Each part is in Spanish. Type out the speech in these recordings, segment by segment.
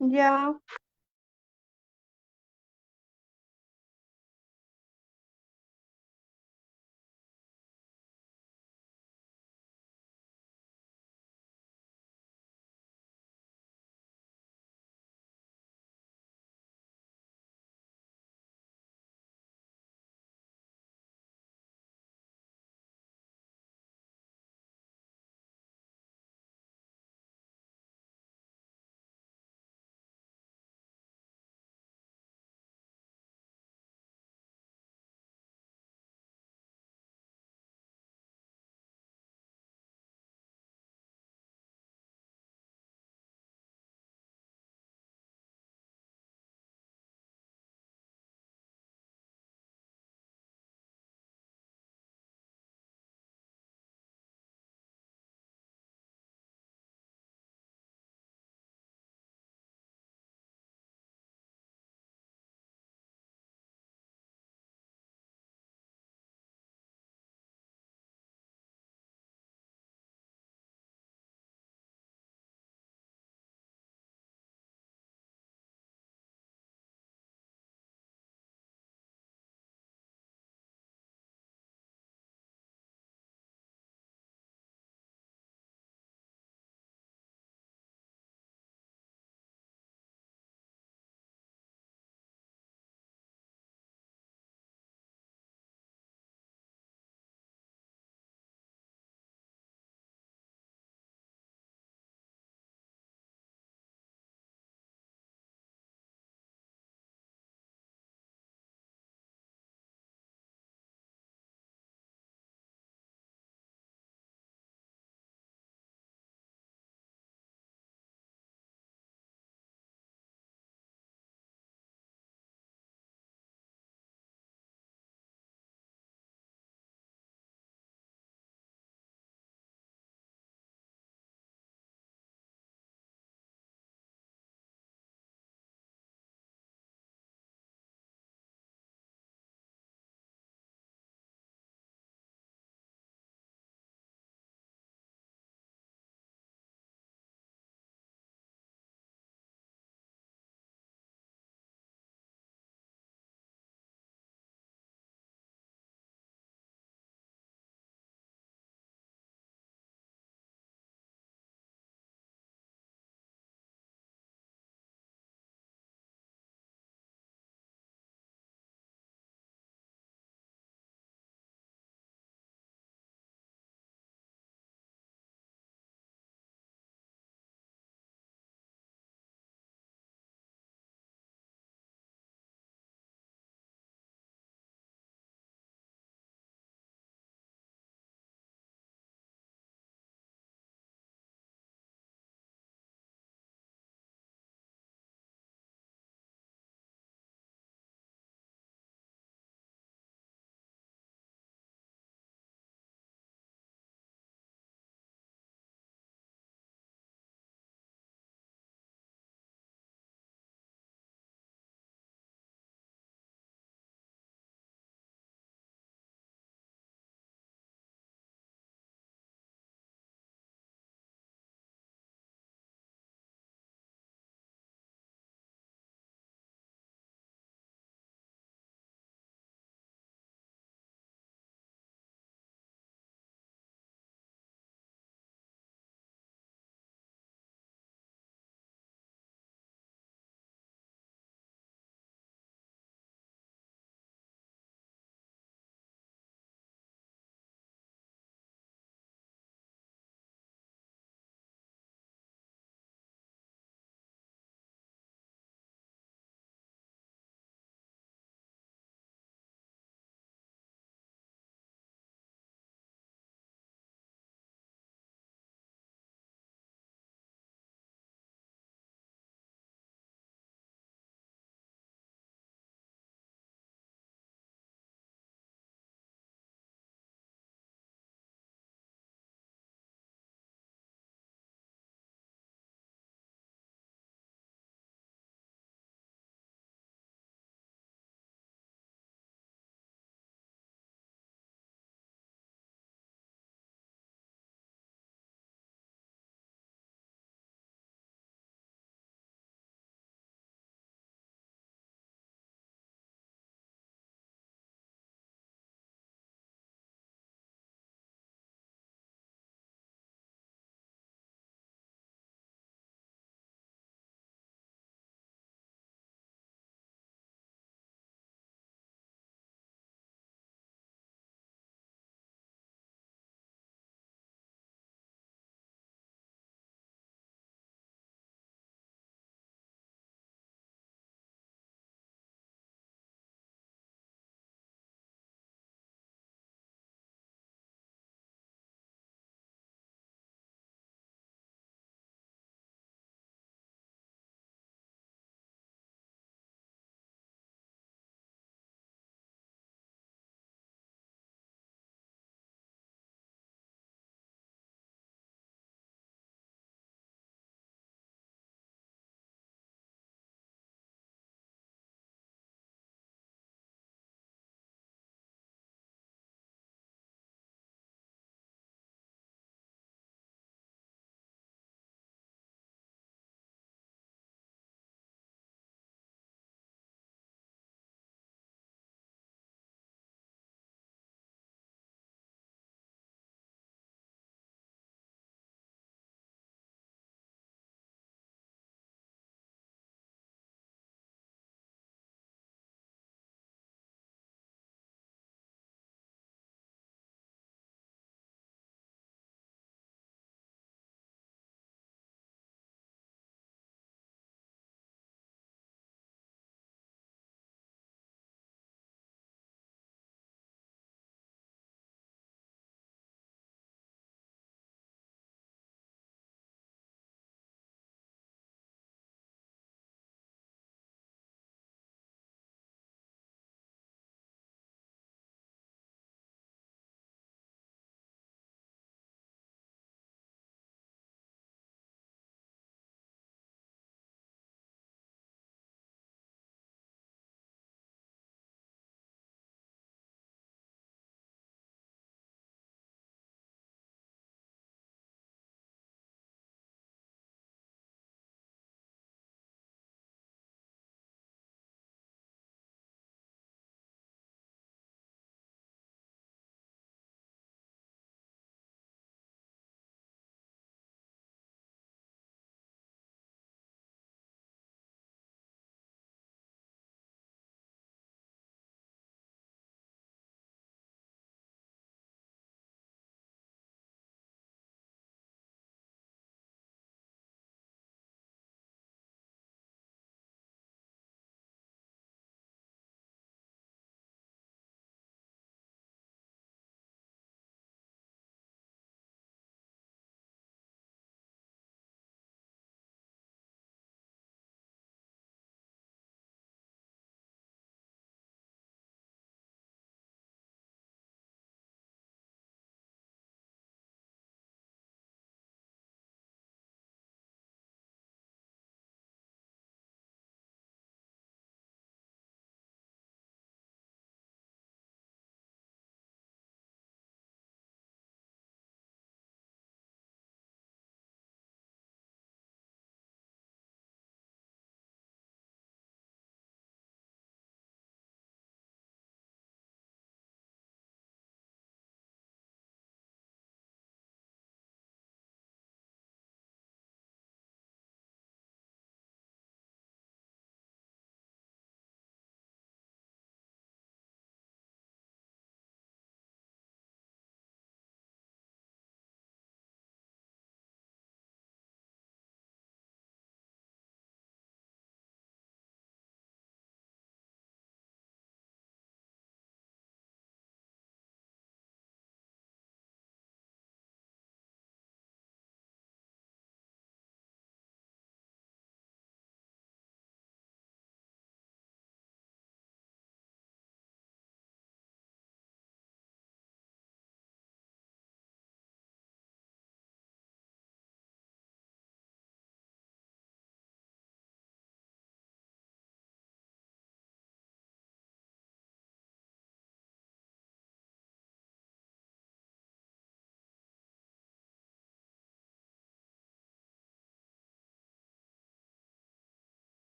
Ya.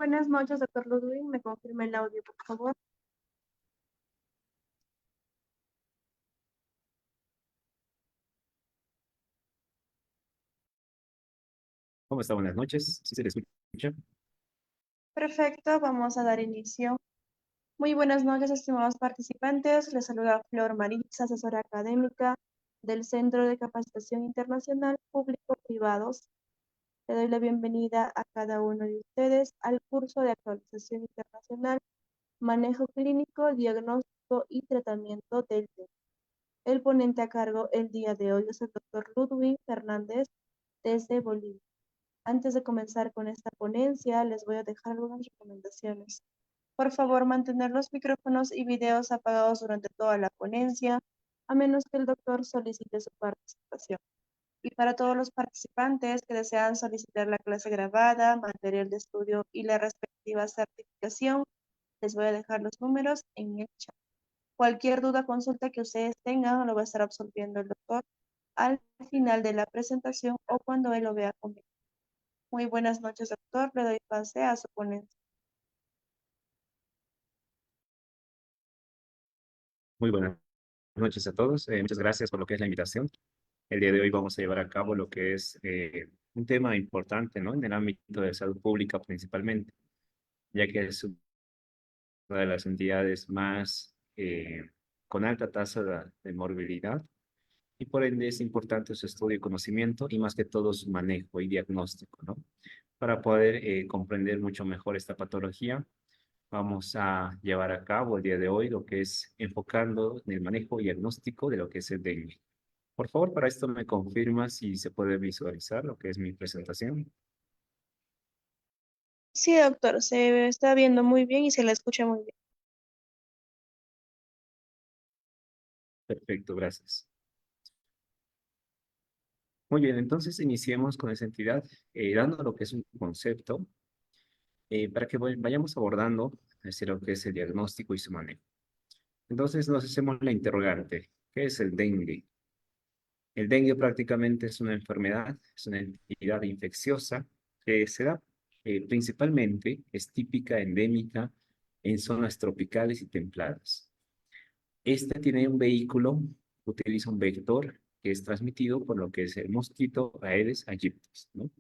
Buenas noches, doctor Ludwig. ¿Me confirma el audio, por favor? ¿Cómo está? Buenas noches. ¿Sí se le escucha? Perfecto, vamos a dar inicio. Muy buenas noches, estimados participantes. Les saluda Flor Maritza, asesora académica del Centro de Capacitación Internacional Público-Privados. Le doy la bienvenida a cada uno de ustedes al curso de actualización internacional, manejo clínico, diagnóstico y tratamiento del dengue. El ponente a cargo el día de hoy es el doctor Ludwig Fernández desde Bolivia. Antes de comenzar con esta ponencia, les voy a dejar algunas recomendaciones. Por favor, mantener los micrófonos y videos apagados durante toda la ponencia, a menos que el doctor solicite su participación. Y para todos los participantes que desean solicitar la clase grabada, material de estudio y la respectiva certificación, les voy a dejar los números en el chat. Cualquier duda, consulta que ustedes tengan, lo va a estar absolviendo el doctor al final de la presentación o cuando él lo vea conmigo. Muy buenas noches, doctor. Le doy pase a su ponencia. Muy buenas noches a todos. Muchas gracias por lo que es la invitación. El día de hoy vamos a llevar a cabo lo que es un tema importante, ¿no? En el ámbito de salud pública principalmente, ya que es una de las entidades más con alta tasa de morbilidad y por ende es importante su estudio y conocimiento y más que todo su manejo y diagnóstico, ¿no? Para poder comprender mucho mejor esta patología. Vamos a llevar a cabo el día de hoy lo que es enfocando en el manejo y diagnóstico de lo que es el dengue. Por favor, para esto me confirma si se puede visualizar lo que es mi presentación. Sí, doctor, se está viendo muy bien y se la escucha muy bien. Perfecto, gracias. Muy bien, entonces iniciemos con esa entidad, dando lo que es un concepto, para que vayamos abordando lo que es el diagnóstico y su manejo. Entonces nos hacemos la interrogante, ¿qué es el dengue? El dengue prácticamente es una enfermedad, es una entidad infecciosa que se da principalmente, es típica, endémica en zonas tropicales y templadas. Esta tiene un vehículo, utiliza un vector que es transmitido por lo que es el mosquito Aedes aegypti, ¿no?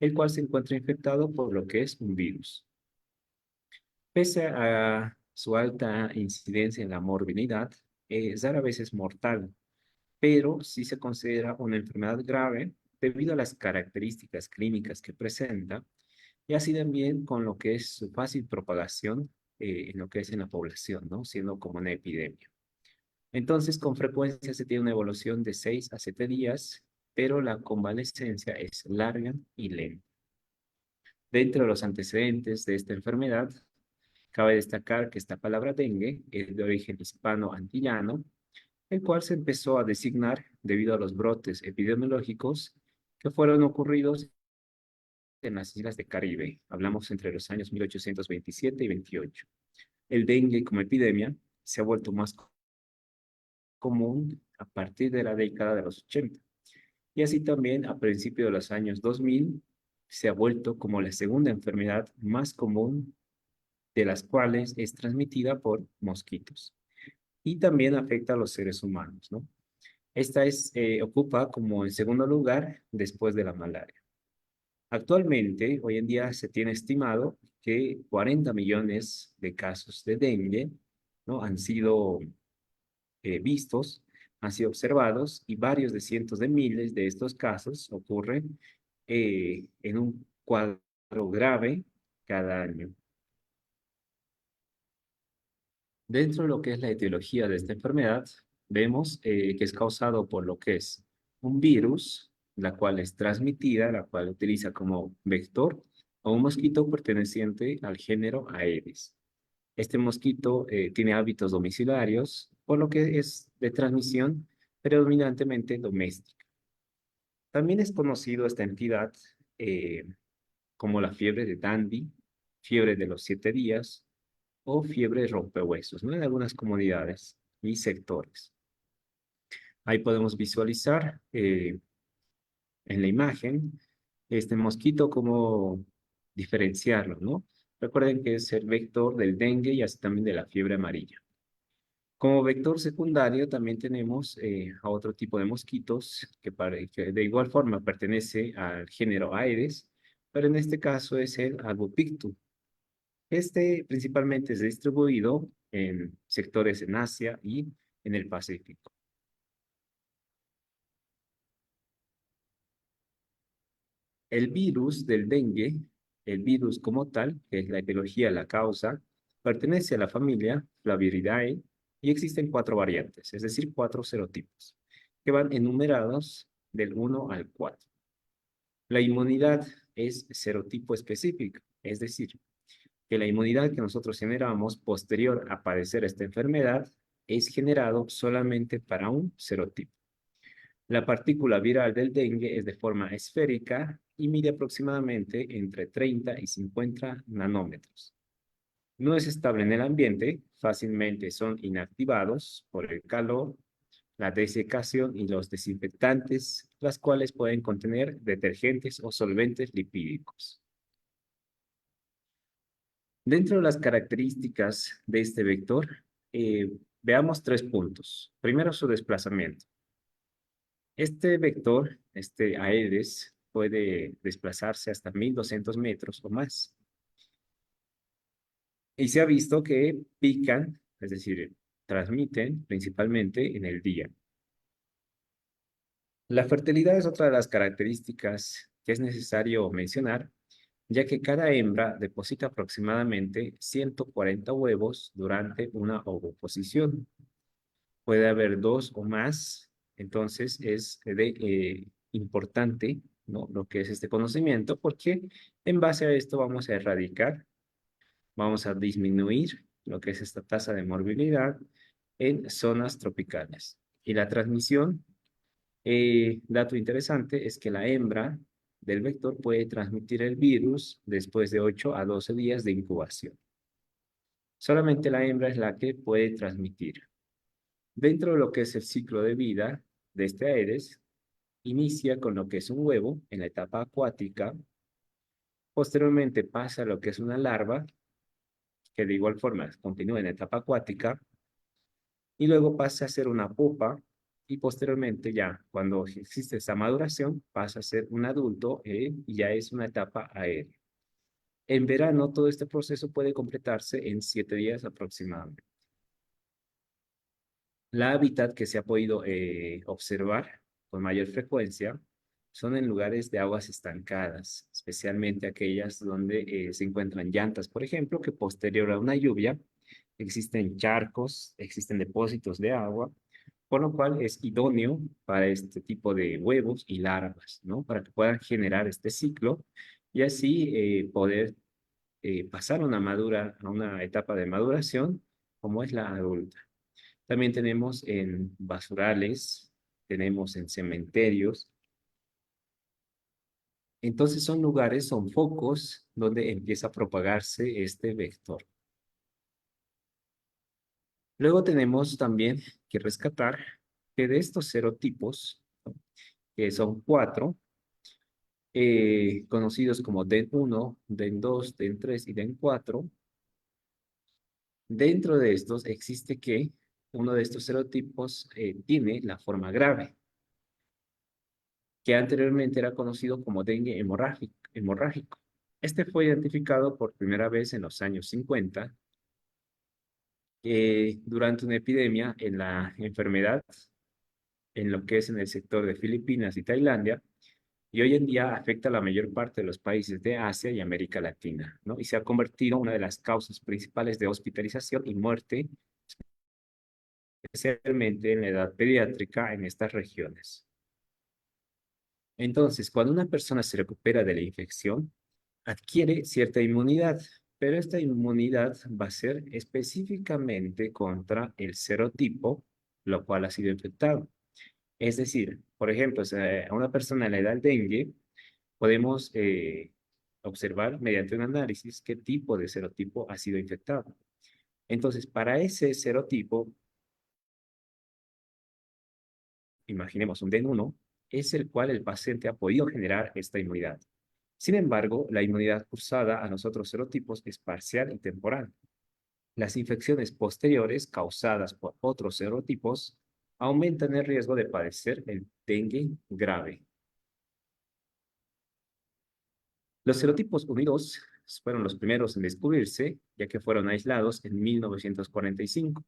El cual se encuentra infectado por lo que es un virus. Pese a su alta incidencia en la morbilidad, rara vez es mortal, pero sí se considera una enfermedad grave debido a las características clínicas que presenta y así también con lo que es su fácil propagación en lo que es en la población, ¿no? Siendo como una epidemia. Entonces, con frecuencia se tiene una evolución de 6 a 7 días, pero la convalescencia es larga y lenta. Dentro de los antecedentes de esta enfermedad, cabe destacar que esta palabra dengue es de origen hispano-antillano, el cual se empezó a designar debido a los brotes epidemiológicos que fueron ocurridos en las islas de Caribe. Hablamos entre los años 1827 y 28. El dengue como epidemia se ha vuelto más común a partir de la década de los 80. Y así también a principios de los años 2000 se ha vuelto como la segunda enfermedad más común de las cuales es transmitida por mosquitos. Y también afecta a los seres humanos, ¿no? Esta ocupa como en segundo lugar después de la malaria. Actualmente, hoy en día se tiene estimado que 40 millones de casos de dengue, ¿no? Han sido vistos, han sido observados y varios de cientos de miles de estos casos ocurren en un cuadro grave cada año. Dentro de lo que es la etiología de esta enfermedad, vemos que es causado por lo que es un virus, la cual es transmitida, la cual utiliza como vector a un mosquito perteneciente al género Aedes. Este mosquito tiene hábitos domiciliarios, por lo que es de transmisión predominantemente doméstica. También es conocido esta entidad eh, como la fiebre de Dandy, fiebre de los 7 días o fiebre de rompehuesos, ¿no? En algunas comunidades y sectores. Ahí podemos visualizar en la imagen este mosquito, cómo diferenciarlo, ¿no? Recuerden que es el vector del dengue y así también de la fiebre amarilla. Como vector secundario también tenemos a otro tipo de mosquitos que de igual forma pertenece al género Aedes, pero en este caso es el Albopictus. Este principalmente es distribuido en sectores en Asia y en el Pacífico. El virus del dengue, el virus como tal, que es la etiología, la causa, pertenece a la familia Flaviridae y existen cuatro variantes, es decir, cuatro serotipos, que van enumerados del 1 al 4. La inmunidad es serotipo específico, es decir, que la inmunidad que nosotros generamos posterior a padecer esta enfermedad es generado solamente para un serotipo. La partícula viral del dengue es de forma esférica y mide aproximadamente entre 30 y 50 nanómetros. No es estable en el ambiente, fácilmente son inactivados por el calor, la desecación y los desinfectantes, las cuales pueden contener detergentes o solventes lipídicos. Dentro de las características de este vector, veamos tres puntos. Primero, su desplazamiento. Este vector, este Aedes, puede desplazarse hasta 1200 metros o más. Y se ha visto que pican, es decir, transmiten principalmente en el día. La fertilidad es otra de las características que es necesario mencionar, ya que cada hembra deposita aproximadamente 140 huevos durante una ovoposición. Puede haber dos o más, entonces es importante, ¿no? Lo que es este conocimiento, porque en base a esto vamos a erradicar, vamos a disminuir lo que es esta tasa de morbilidad en zonas tropicales. Y la transmisión, dato interesante, es que la hembra del vector puede transmitir el virus después de 8 a 12 días de incubación. Solamente la hembra es la que puede transmitir. Dentro de lo que es el ciclo de vida de este Aedes, inicia con lo que es un huevo en la etapa acuática, posteriormente pasa a lo que es una larva, que de igual forma continúa en la etapa acuática, y luego pasa a ser una pupa, y posteriormente ya, cuando existe esa maduración, pasa a ser un adulto y ya es una etapa aérea. En verano, todo este proceso puede completarse en 7 días aproximadamente. La hábitat que se ha podido observar con mayor frecuencia son en lugares de aguas estancadas, especialmente aquellas donde se encuentran llantas, por ejemplo, que posterior a una lluvia existen charcos, existen depósitos de agua, por lo cual es idóneo para este tipo de huevos y larvas, ¿no? Para que puedan generar este ciclo y así poder pasar a una etapa de maduración como es la adulta. También tenemos en basurales, tenemos en cementerios. Entonces son lugares, son focos donde empieza a propagarse este vector. Luego tenemos también que rescatar que de estos serotipos, ¿no? Que son cuatro, conocidos como DEN1, DEN2, DEN3 y DEN4, dentro de estos existe que uno de estos serotipos tiene la forma grave, que anteriormente era conocido como dengue hemorrágico. Este fue identificado por primera vez en los años 50 durante una epidemia en la enfermedad en lo que es en el sector de Filipinas y Tailandia, y hoy en día afecta a la mayor parte de los países de Asia y América Latina, ¿no? Y se ha convertido en una de las causas principales de hospitalización y muerte, especialmente en la edad pediátrica en estas regiones. Entonces, cuando una persona se recupera de la infección, adquiere cierta inmunidad, pero esta inmunidad va a ser específicamente contra el serotipo, lo cual ha sido infectado. Es decir, por ejemplo, a una persona le da el dengue, podemos observar mediante un análisis qué tipo de serotipo ha sido infectado. Entonces, para ese serotipo, imaginemos un DEN1, es el cual el paciente ha podido generar esta inmunidad. Sin embargo, la inmunidad cursada a los otros serotipos es parcial y temporal. Las infecciones posteriores causadas por otros serotipos aumentan el riesgo de padecer el dengue grave. Los serotipos unidos fueron los primeros en descubrirse, ya que fueron aislados en 1945,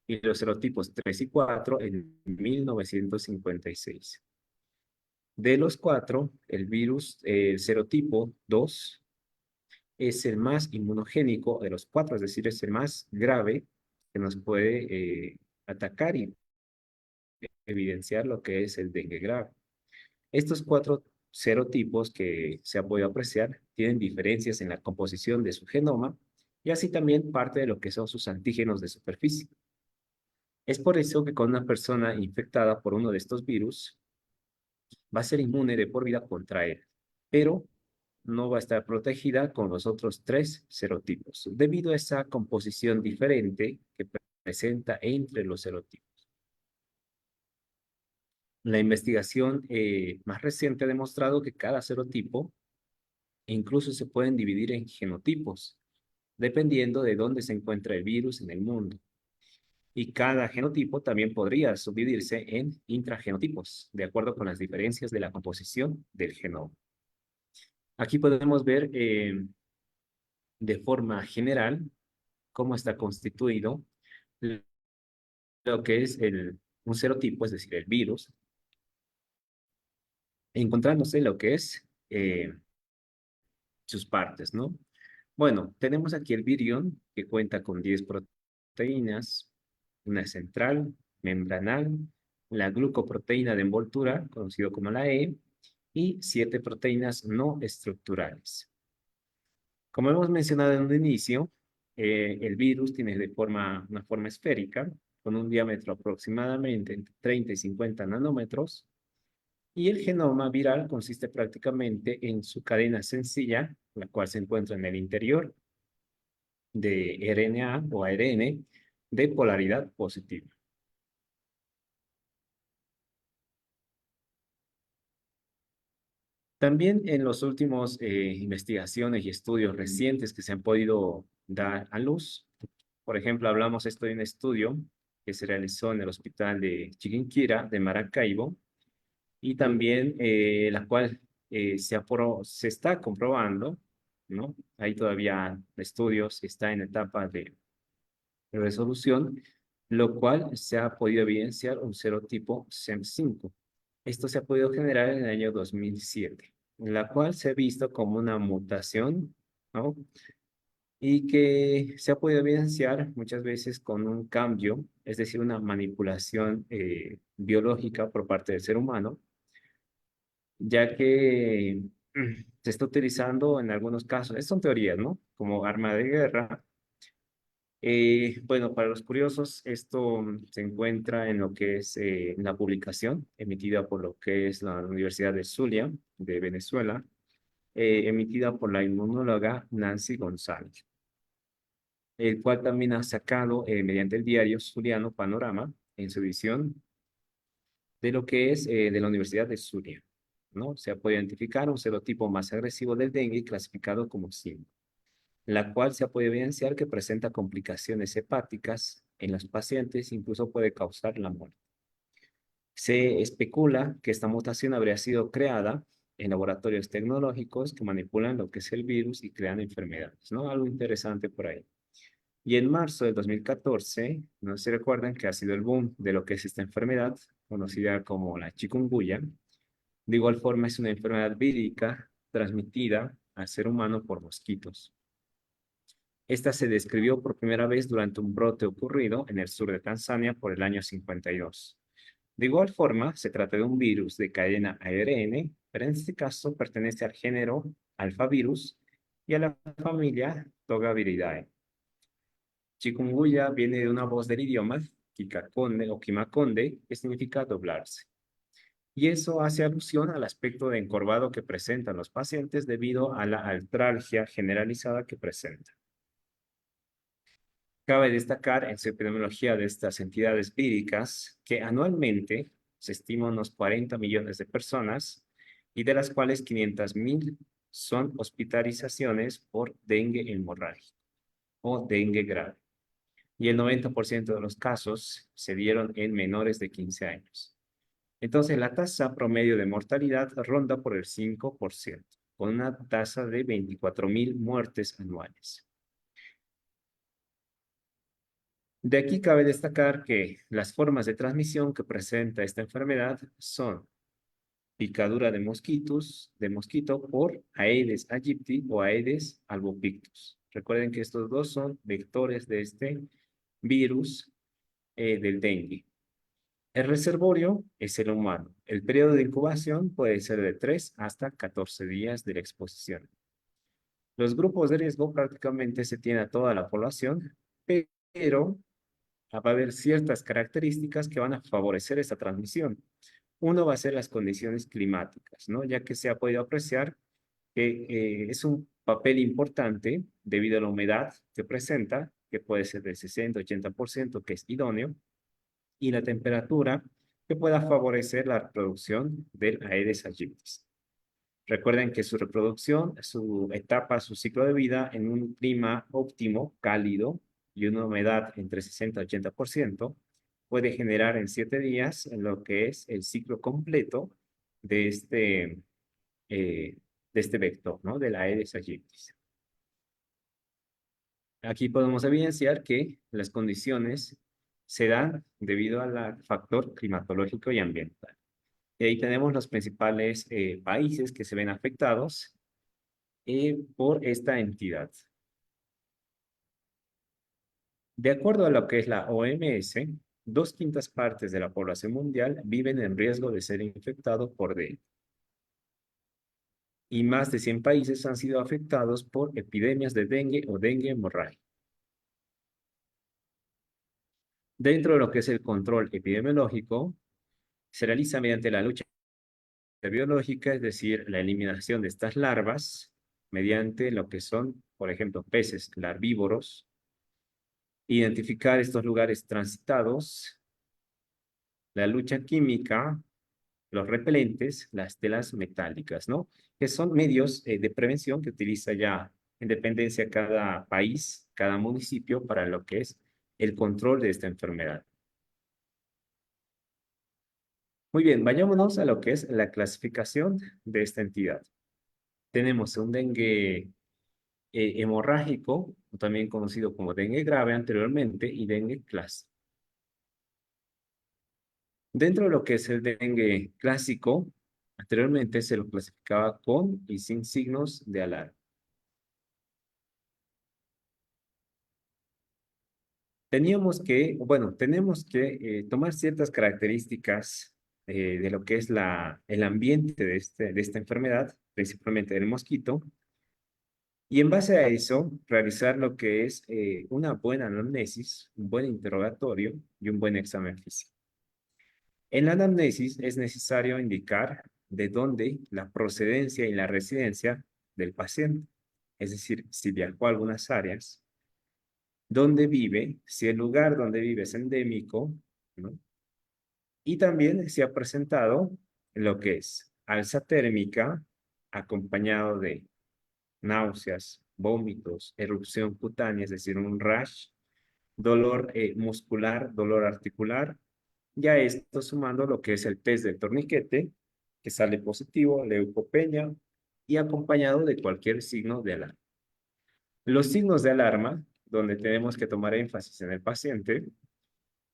y los serotipos 3 y 4 en 1956. De los cuatro, el virus, el serotipo 2, es el más inmunogénico de los cuatro, es decir, es el más grave que nos puede atacar y evidenciar lo que es el dengue grave. Estos cuatro serotipos que se ha podido apreciar tienen diferencias en la composición de su genoma y así también parte de lo que son sus antígenos de superficie. Es por eso que con una persona infectada por uno de estos virus va a ser inmune de por vida contra él, pero no va a estar protegida con los otros tres serotipos, debido a esa composición diferente que presenta entre los serotipos. La investigación más reciente ha demostrado que cada serotipo incluso se pueden dividir en genotipos, dependiendo de dónde se encuentra el virus en el mundo. Y cada genotipo también podría subdividirse en intragenotipos, de acuerdo con las diferencias de la composición del genoma. Aquí podemos ver de forma general cómo está constituido lo que es un serotipo, es decir, el virus, encontrándose lo que es sus partes, ¿no? Bueno, tenemos aquí el virión, que cuenta con 10 proteínas, una central, membranal, la glucoproteína de envoltura, conocido como la E, y 7 proteínas no estructurales. Como hemos mencionado en un inicio, el virus tiene una forma esférica, con un diámetro aproximadamente entre 30 y 50 nanómetros, y el genoma viral consiste prácticamente en su cadena sencilla, la cual se encuentra en el interior de RNA o ARN de polaridad positiva. También en los últimos investigaciones y estudios recientes que se han podido dar a luz, por ejemplo, hablamos esto de un estudio que se realizó en el hospital de Chiquinquirá de Maracaibo y también la cual se está comprobando, ¿no? Hay todavía estudios, está en etapa de resolución, lo cual se ha podido evidenciar un serotipo SEM5. Esto se ha podido generar en el año 2007, la cual se ha visto como una mutación, ¿no? Y que se ha podido evidenciar muchas veces con un cambio, es decir, una manipulación biológica por parte del ser humano, ya que se está utilizando en algunos casos, estas son teorías, ¿no? Como arma de guerra. Bueno, para los curiosos, esto se encuentra en lo que es la publicación emitida por lo que es la Universidad de Zulia de Venezuela, emitida por la inmunóloga Nancy González, el cual también ha sacado mediante el diario Zuliano Panorama en su edición de lo que es de la Universidad de Zulia, ¿no? Se ha podido identificar un serotipo más agresivo del dengue clasificado como 5, la cual se ha podido evidenciar que presenta complicaciones hepáticas en los pacientes, incluso puede causar la muerte. Se especula que esta mutación habría sido creada en laboratorios tecnológicos que manipulan lo que es el virus y crean enfermedades, ¿no? Algo interesante por ahí. Y en marzo de 2014, no sé si recuerdan que ha sido el boom de lo que es esta enfermedad, conocida como la chikungunya. De igual forma, es una enfermedad vírica transmitida al ser humano por mosquitos. Esta se describió por primera vez durante un brote ocurrido en el sur de Tanzania por el año 52. De igual forma, se trata de un virus de cadena ARN, pero en este caso pertenece al género alfavirus y a la familia Togaviridae. Chikungunya viene de una voz del idioma Kikakonde o Kimakonde, que significa doblarse. Y eso hace alusión al aspecto de encorvado que presentan los pacientes debido a la artralgia generalizada que presentan. Cabe destacar en su epidemiología de estas entidades víricas que anualmente se estima unos 40 millones de personas y de las cuales 500.000 son hospitalizaciones por dengue hemorrágico o dengue grave. Y el 90% de los casos se dieron en menores de 15 años. Entonces, la tasa promedio de mortalidad ronda por el 5%, con una tasa de 24.000 muertes anuales. De aquí cabe destacar que las formas de transmisión que presenta esta enfermedad son picadura de mosquito por Aedes aegypti o Aedes albopictus. Recuerden que estos dos son vectores de este virus del dengue. El reservorio es el humano. El periodo de incubación puede ser de 3 hasta 14 días de la exposición. Los grupos de riesgo prácticamente se tiene a toda la población, pero va a haber ciertas características que van a favorecer esta transmisión. Uno va a ser las condiciones climáticas, ¿no? Ya que se ha podido apreciar que es un papel importante debido a la humedad que presenta, que puede ser del 60-80%, que es idóneo, y la temperatura que pueda favorecer la reproducción del Aedes aegypti. Recuerden que su reproducción, su etapa, su ciclo de vida en un clima óptimo, cálido y una humedad entre 60-80% puede generar en 7 días en lo que es el ciclo completo de eh, este vector, ¿no? De la Aedes aegypti. Aquí podemos evidenciar que las condiciones se dan debido al factor climatológico y ambiental. Y ahí tenemos los principales países que se ven afectados por esta entidad. De acuerdo a lo que es la OMS, 2/5 de la población mundial viven en riesgo de ser infectados por dengue. Y más de 100 países han sido afectados por epidemias de dengue o dengue hemorrágica. Dentro de lo que es el control epidemiológico, se realiza mediante la lucha biológica, es decir, la eliminación de estas larvas mediante lo que son, por ejemplo, peces larvívoros, identificar estos lugares transitados, la lucha química, los repelentes, las telas metálicas, ¿no? Que son medios de prevención que utiliza ya en dependencia cada país, cada municipio para lo que es el control de esta enfermedad. Muy bien, vayámonos a lo que es la clasificación de esta entidad. Tenemos un dengue hemorrágico, también conocido como dengue grave anteriormente, y dengue clásico. Dentro de lo que es el dengue clásico, anteriormente se lo clasificaba con y sin signos de alarma. Tenemos que tomar ciertas características de lo que es el ambiente de esta enfermedad, principalmente del mosquito, y en base a eso, realizar lo que es una buena anamnesis, un buen interrogatorio y un buen examen físico. En la anamnesis es necesario indicar de dónde la procedencia y la residencia del paciente, es decir, si viajó a algunas áreas, dónde vive, si el lugar donde vive es endémico, ¿no? Y también si ha presentado lo que es alza térmica acompañado de náuseas, vómitos, erupción cutánea, es decir, un rash, dolor muscular, dolor articular, ya esto sumando lo que es el test del torniquete, que sale positivo, leucopenia, y acompañado de cualquier signo de alarma. Los signos de alarma, donde tenemos que tomar énfasis en el paciente,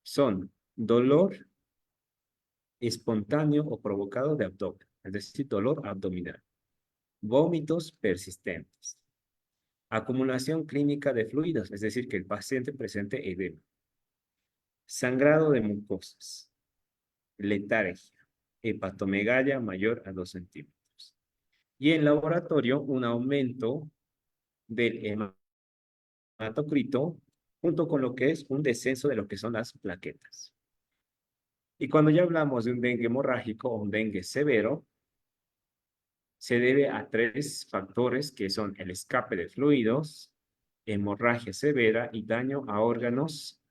son dolor espontáneo o provocado de abdomen, es decir, dolor abdominal, vómitos persistentes, acumulación clínica de fluidos, es decir, que el paciente presente edema, sangrado de mucosas, letargia, hepatomegalia mayor a 2 centímetros. Y en laboratorio, un aumento del hematocrito junto con lo que es un descenso de lo que son las plaquetas. Y cuando ya hablamos de un dengue hemorrágico o un dengue severo, se debe a 3 factores que son el escape de fluidos, hemorragia severa y daño a órganos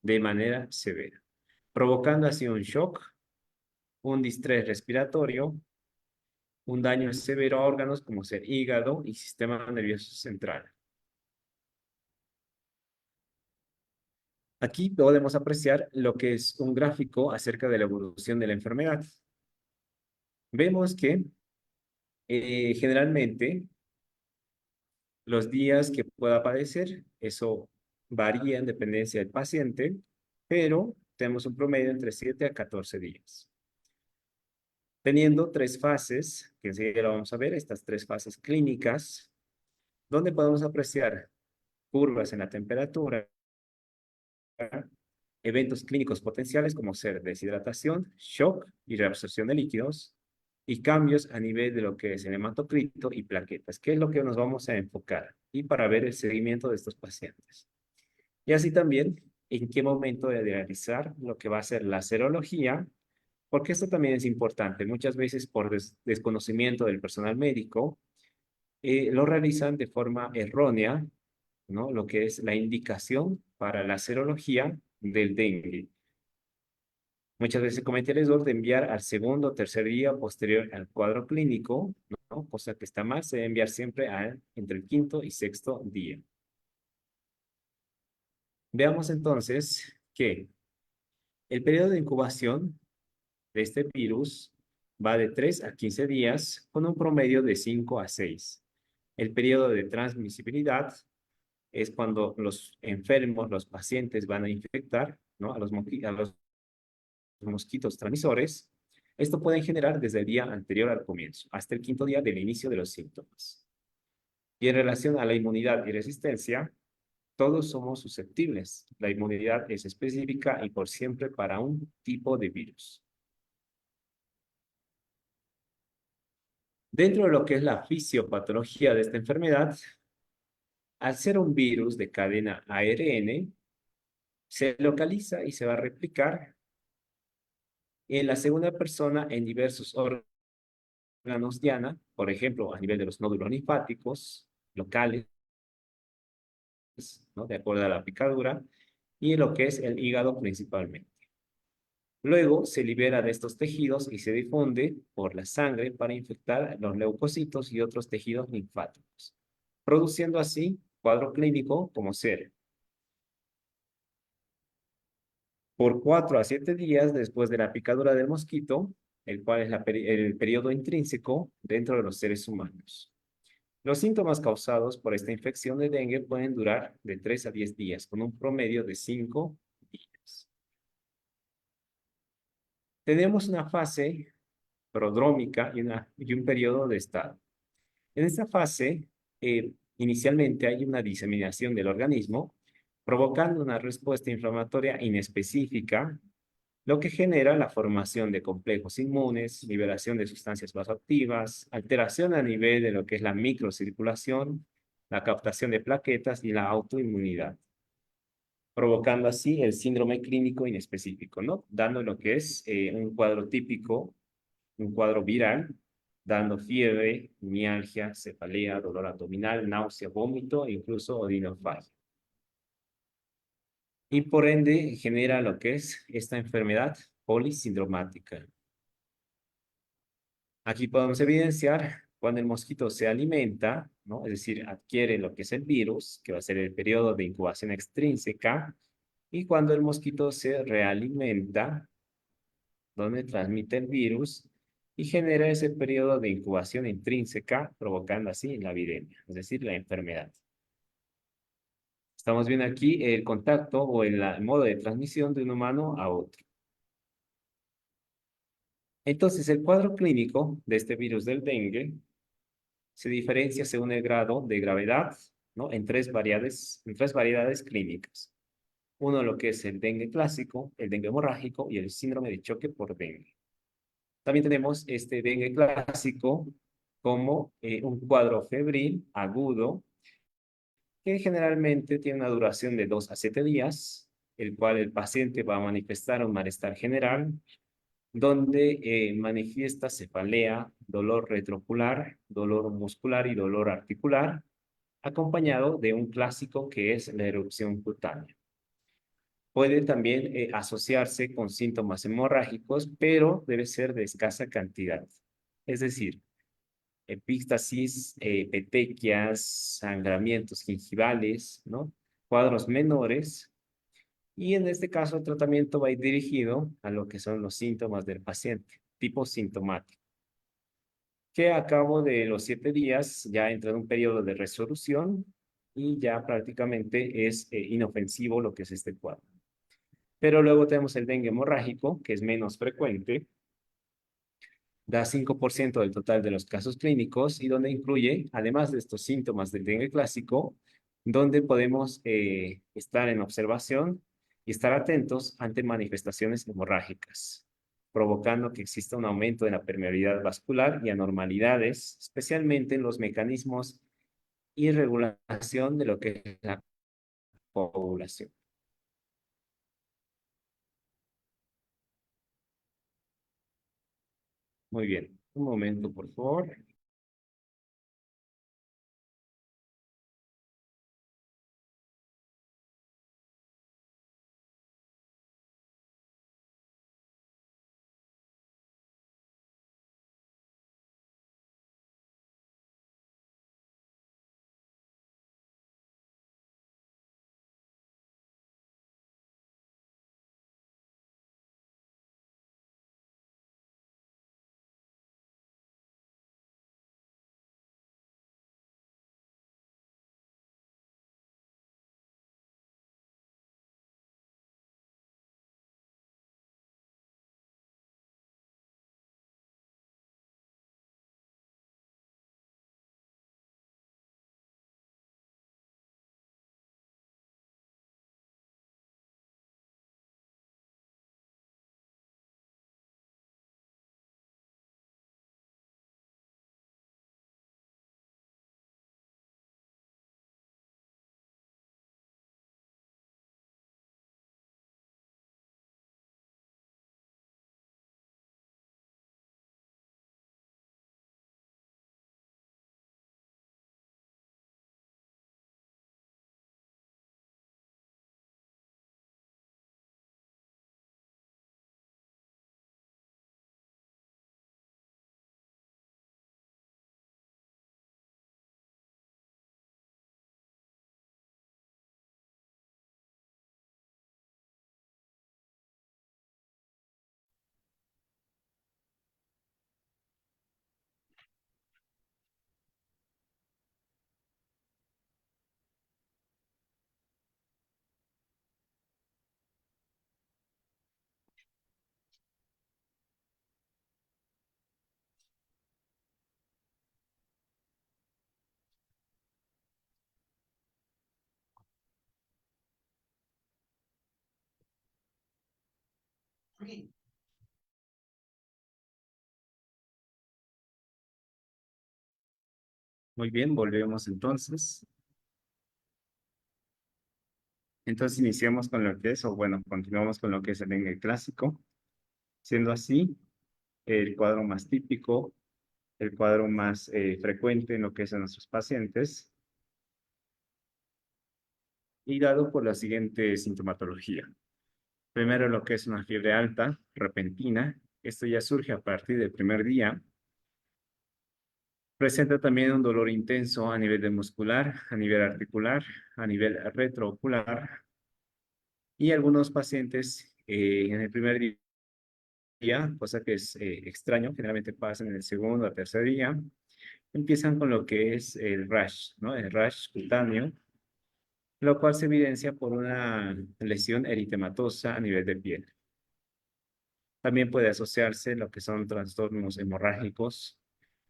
de manera severa, provocando así un shock, un distrés respiratorio, un daño severo a órganos como ser hígado y sistema nervioso central. Aquí podemos apreciar lo que es un gráfico acerca de la evolución de la enfermedad. Vemos que generalmente los días que pueda padecer, eso varía en dependencia del paciente, pero tenemos un promedio entre 7 a 14 días. Teniendo tres fases, que enseguida lo vamos a ver, estas tres fases clínicas, donde podemos apreciar curvas en la temperatura, eventos clínicos potenciales como ser deshidratación, shock y reabsorción de líquidos, y cambios a nivel de lo que es el hematocrito y plaquetas, que es lo que nos vamos a enfocar, y para ver el seguimiento de estos pacientes. Y así también, en qué momento de realizar lo que va a ser la serología, porque esto también es importante. Muchas veces por desconocimiento del personal médico, lo realizan de forma errónea, ¿no? Lo que es la indicación para la serología del dengue. Muchas veces se comete el error de enviar al segundo o tercer día posterior al cuadro clínico, ¿no? Cosa que está mal, se debe enviar siempre entre el quinto y sexto día. Veamos entonces que el periodo de incubación de este virus va de 3 a 15 días con un promedio de 5 a 6. El periodo de transmisibilidad es cuando los enfermos, los pacientes van a infectar, ¿no? A los mosquitos transmisores. Esto puede generar desde el día anterior al comienzo, hasta el quinto día del inicio de los síntomas. Y en relación a la inmunidad y resistencia, todos somos susceptibles. La inmunidad es específica y por siempre para un tipo de virus. Dentro de lo que es la fisiopatología de esta enfermedad, al ser un virus de cadena ARN, se localiza y se va a replicar en la segunda persona en diversos órganos diana, por ejemplo, a nivel de los nódulos linfáticos locales, ¿no? De acuerdo a la picadura, y lo que es el hígado principalmente. Luego se libera de estos tejidos y se difunde por la sangre para infectar los leucocitos y otros tejidos linfáticos, produciendo así cuadro clínico como ser por 4 a 7 días después de la picadura del mosquito, el cual es el periodo intrínseco dentro de los seres humanos. Los síntomas causados por esta infección de dengue pueden durar de 3 a 10 días, con un promedio de 5 días. Tenemos una fase prodrómica y un periodo de estado. En esta fase, inicialmente hay una diseminación del organismo, provocando una respuesta inflamatoria inespecífica, lo que genera la formación de complejos inmunes, liberación de sustancias vasoactivas, alteración a nivel de lo que es la microcirculación, la captación de plaquetas y la autoinmunidad, provocando así el síndrome clínico inespecífico, ¿no? Dando lo que es un cuadro típico, un cuadro viral, dando fiebre, mialgia, cefalea, dolor abdominal, náusea, vómito e incluso odinofagia. Y por ende genera lo que es esta enfermedad polisindromática. Aquí podemos evidenciar cuando el mosquito se alimenta, ¿no? Es decir, adquiere lo que es el virus, que va a ser el periodo de incubación extrínseca, y cuando el mosquito se realimenta, donde transmite el virus y genera ese periodo de incubación intrínseca, provocando así la viremia, es decir, la enfermedad. Estamos viendo aquí el contacto o el modo de transmisión de un humano a otro. Entonces, el cuadro clínico de este virus del dengue se diferencia según el grado de gravedad, ¿no? En tres variedades clínicas. Uno, lo que es el dengue clásico, el dengue hemorrágico y el síndrome de choque por dengue. También tenemos este dengue clásico como un cuadro febril agudo que generalmente tiene una duración de 2 a 7 días, el cual el paciente va a manifestar un malestar general, donde manifiesta cefalea, dolor retroocular, dolor muscular y dolor articular, acompañado de un clásico que es la erupción cutánea. Puede también asociarse con síntomas hemorrágicos, pero debe ser de escasa cantidad. Es decir, epístasis, petequias, sangramientos gingivales, ¿no? Cuadros menores. Y en este caso, el tratamiento va a ir dirigido a lo que son los síntomas del paciente, tipo sintomático, que a cabo de los 7 días ya entra en un periodo de resolución y ya prácticamente es inofensivo lo que es este cuadro. Pero luego tenemos el dengue hemorrágico, que es menos frecuente, da 5% del total de los casos clínicos y donde incluye, además de estos síntomas del dengue clásico, donde podemos estar en observación y estar atentos ante manifestaciones hemorrágicas, provocando que exista un aumento de la permeabilidad vascular y anormalidades, especialmente en los mecanismos y regulación de lo que es la población. Muy bien, un momento, por favor. Muy bien, volvemos entonces. Entonces iniciamos con lo que es, o bueno, continuamos con lo que es el dengue clásico. Siendo así, el cuadro más típico, el cuadro más frecuente en lo que es en nuestros pacientes, y dado por la siguiente sintomatología. Primero, lo que es una fiebre alta, repentina. Esto ya surge a partir del primer día. Presenta también un dolor intenso a nivel de muscular, a nivel articular, a nivel retroocular. Y algunos pacientes en el primer día, cosa que es extraño, generalmente pasa en el segundo o tercer día, empiezan con lo que es el rash, ¿no? El rash cutáneo, lo cual se evidencia por una lesión eritematosa a nivel de piel. También puede asociarse lo que son trastornos hemorrágicos,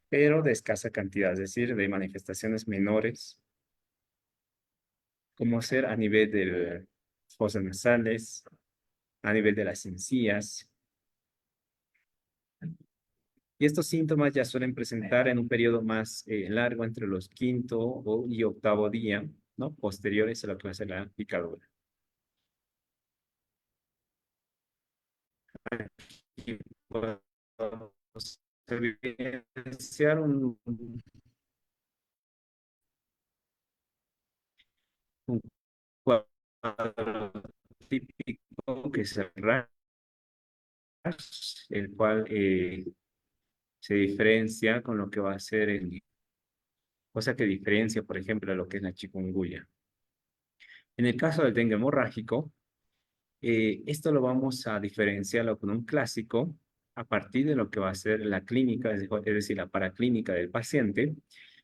pero de escasa cantidad, es decir, de manifestaciones menores, como ser a nivel de fosas nasales, a nivel de las encías. Y estos síntomas ya suelen presentar en un periodo más largo entre los y octavo día, ¿no? Posteriores a lo que va a ser la picadura. Y podemos evidenciar un cuadro típico que es el rash, el cual Se diferencia con lo que va a ser cosa que diferencia, por ejemplo, a lo que es la chikungunya. En el caso del dengue hemorrágico, esto lo vamos a diferenciarlo con un clásico a partir de lo que va a ser la clínica, es decir, la paraclínica del paciente,